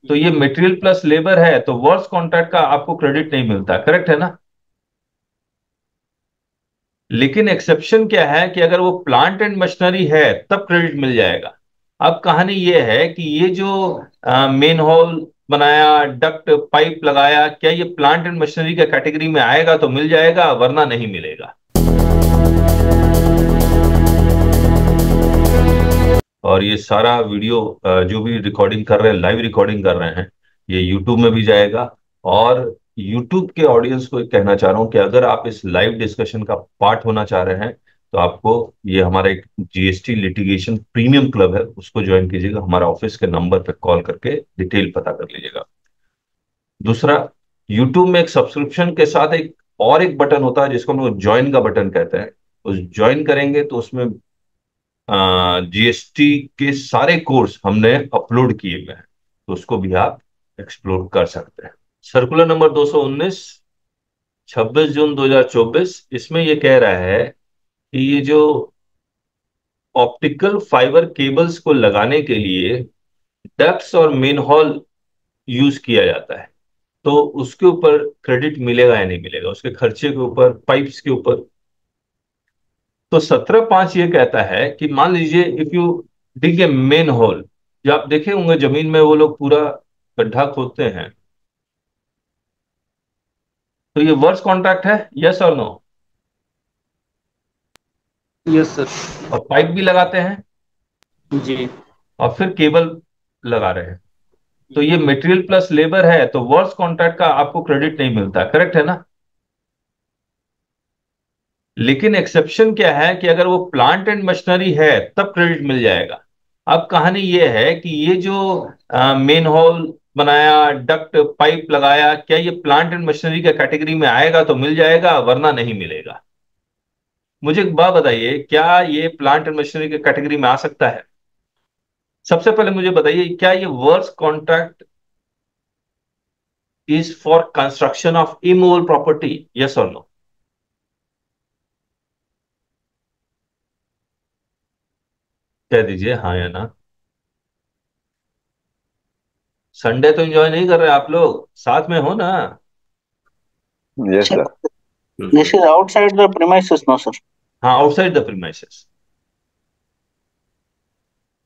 तो ये material plus labour है, तो वर्क्स कॉन्ट्रैक्ट का आपको क्रेडिट नहीं मिलता, करेक्ट है ना। लेकिन एक्सेप्शन क्या है कि अगर वो प्लांट एंड मशीनरी है तब क्रेडिट मिल जाएगा। अब कहानी ये है कि ये जो मेन हॉल बनाया, डक्ट पाइप लगाया, क्या ये प्लांट एंड मशीनरी का कैटेगरी में आएगा तो मिल जाएगा, वरना नहीं मिलेगा। और ये सारा वीडियो जो भी रिकॉर्डिंग कर रहे हैं, लाइव रिकॉर्डिंग कर रहे हैं, ये यूट्यूब में भी जाएगा। और यूट्यूब के ऑडियंस को एक कहना चाह रहा हूं कि अगर आप इस लाइव डिस्कशन का पार्ट होना चाह रहे हैं तो आपको ये हमारा एक जीएसटी लिटिगेशन प्रीमियम क्लब है, उसको ज्वाइन कीजिएगा। हमारा ऑफिस के नंबर पर कॉल करके डिटेल पता कर लीजिएगा। दूसरा, यूट्यूब में एक सब्सक्रिप्शन के साथ एक बटन होता है जिसको हम लोग ज्वाइन का बटन कहते हैं। उस ज्वाइन करेंगे तो उसमें जीएसटी के सारे कोर्स हमने अपलोड किए हुए हैं, तो उसको भी आप एक्सप्लोर कर सकते हैं। सर्कुलर नंबर 219, 26 जून 2024, इसमें ये कह रहा है कि ये जो ऑप्टिकल फाइबर केबल्स को लगाने के लिए डक्ट्स और मेन हॉल यूज किया जाता है, तो उसके ऊपर क्रेडिट मिलेगा या नहीं मिलेगा, उसके खर्चे के ऊपर, पाइप्स के ऊपर। तो 17(5) ये कहता है कि मान लीजिए if you dig A main whole, जो आप देखे होंगे जमीन में वो लोग पूरा गड्ढा खोदते हैं, तो ये वर्क्स कॉन्ट्रैक्ट है, यस और नो। Yes sir. और पाइप भी लगाते हैं जी। और फिर केबल लगा रहे हैं, तो ये मटेरियल प्लस लेबर है, तो वर्क्स कॉन्ट्रैक्ट का आपको क्रेडिट नहीं मिलता, करेक्ट है ना। लेकिन एक्सेप्शन क्या है कि अगर वो प्लांट एंड मशीनरी है तब क्रेडिट मिल जाएगा। अब कहानी ये है कि ये जो मेन हॉल बनाया, डक्ट पाइप लगाया, क्या ये प्लांट एंड मशीनरी का कैटेगरी में आएगा तो मिल जाएगा, वरना नहीं मिलेगा। मुझे एक बात बताइए, क्या ये प्लांट एंड मशीनरी के कैटेगरी में आ सकता है। सबसे पहले मुझे बताइए, क्या ये works contract is for construction of immovable property, yes और नो। कह दीजिए हाँ या ना। संडे तो एंजॉय नहीं कर रहे आप लोग, साथ में हो ना। Yes, sir. This is outside the premises, no, sir. हाँ, आउटसाइड द प्रीमाइसेस,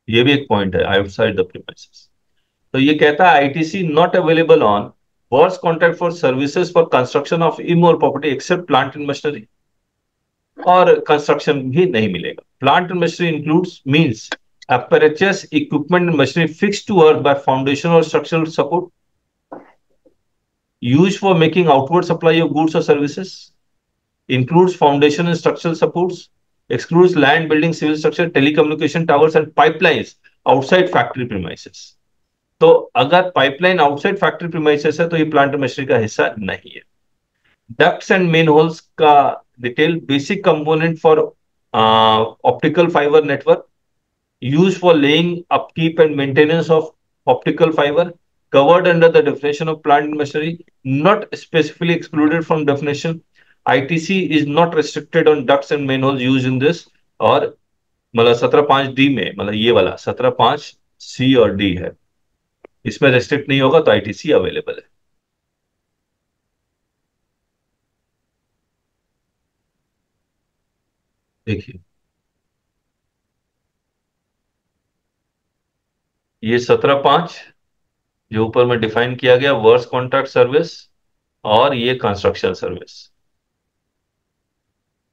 ये भी एक पॉइंट है, आउटसाइड द प्रीमाइसेस। तो ये कहता है ITC not available on works contract for services for construction of immovable property except plant and machinery. और कंस्ट्रक्शन भी नहीं मिलेगा। Plant and machinery includes means apparatus, equipment and machinery fixed to earth by foundation or structural support used for making outward supply of goods or services, includes foundation and structural supports, excludes land, building, civil structure, telecommunication towers and pipelines outside factory premises। तो अगर pipeline outside factory premises है तो ये plant machinery का हिस्सा नहीं है। Ducts and main holes का detail, basic component for optical fibre network used for laying, upkeep and maintenance of optical fiber, covered under the definition of plant and machinery, not specifically excluded from definition। ITC is not restricted on ducts and manholes used in this। और मतलब 17(5)D में, मतलब ये वाला 17(5)C और D है, इसमें restrict नहीं होगा, तो आईटीसी अवेलेबल है। देखिए, ये 17(5) जो ऊपर में डिफाइन किया गया, वर्क्स कॉन्ट्रैक्ट सर्विस, और ये कंस्ट्रक्शन सर्विस।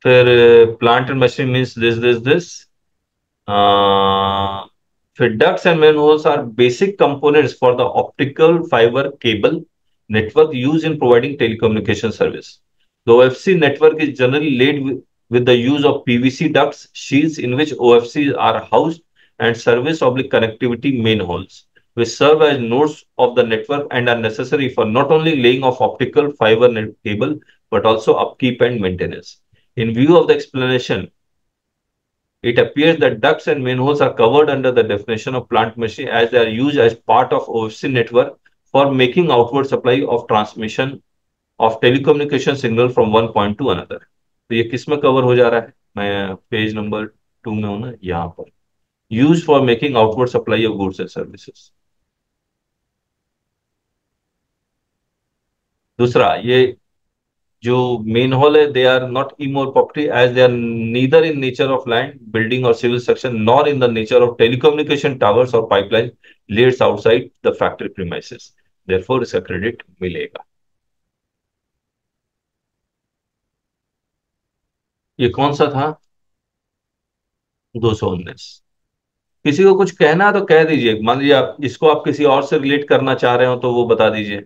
फिर plant and machine means this. फिर ducts and manholes are basic components for the optical fiber cable network used in providing telecommunication service। The OFC network is generally laid with the use of PVC ducts, shields in which OFCs are housed, and service oblique connectivity manholes, which serve as nodes of the network and are necessary for not only laying of optical fiber cable but also upkeep and maintenance। In view of the explanation, it appears that ducts and manholes are covered under the definition of plant machinery as they are used as part of OFC network for making outward supply of transmission of telecommunication signal from one point to another। तो ये किस में cover हो जा रहा है, मैं page number 2 में हूं ना, यहाँ पर। Use for making outward supply of goods and services. दूसरा, ये जो मेन हॉल है, they are not immovable property as they are neither in nature of land building और civil structure nor in the nature of telecommunication towers और pipeline laid outside the factory premises, therefore इसका credit मिलेगा। ये कौन सा था? 219। किसी को कुछ कहना है तो कह दीजिए, मान लीजिए आप इसको आप किसी और से रिलेट करना चाह रहे हो तो वो बता दीजिए।